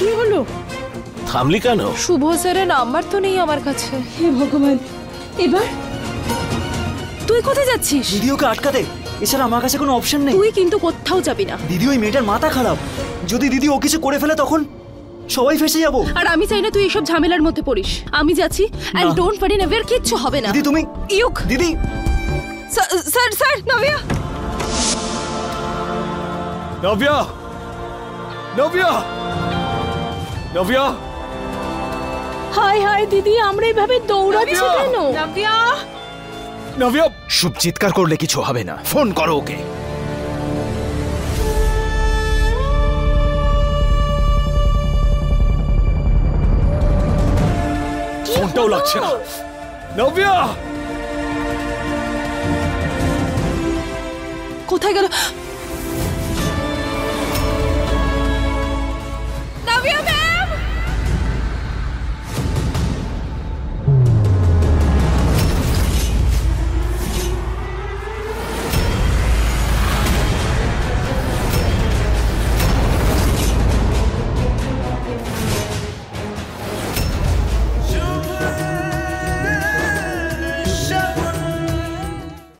কি হলো? থামলি কেন? শুভ স্যারের নাম্বার তো নেই আমার কাছে। হে ভগবান, এবার তুই কোথায় যাচ্ছিস? দিদি ওকে আটকাতে, এছাড়া আমার কাছে কোনো অপশন নেই। তুই কিন্তু কোথাও যাবি না। দিদি ওই মেয়েটার মাথা খারাপ, যদি দিদি ও কিছু করে ফেলে তখন সবাই ফেসে যাবো। আর আমি চাই না তুই এসব ঝামেলার মধ্যে পড়িস। আমি যাচ্ছি, এন্ড ডোন্ট ওয়ারি, নেভার কিচ্ছু হবে না। দিদি তুমি ইউক দিদি স্যার স্যার নভিয়া নভিয়া, নভিয়া, নভিয়া, হাই হাই দিদি, আমরা এইভাবে দৌড়াচ্ছি কেন? নভিয়া নভিয়া। শুভ চিৎকার করলে কিছু হবে না, ফোন করো ওকে। ফোনটাও লাগছে না। নভিয়া, কোথায় গেল?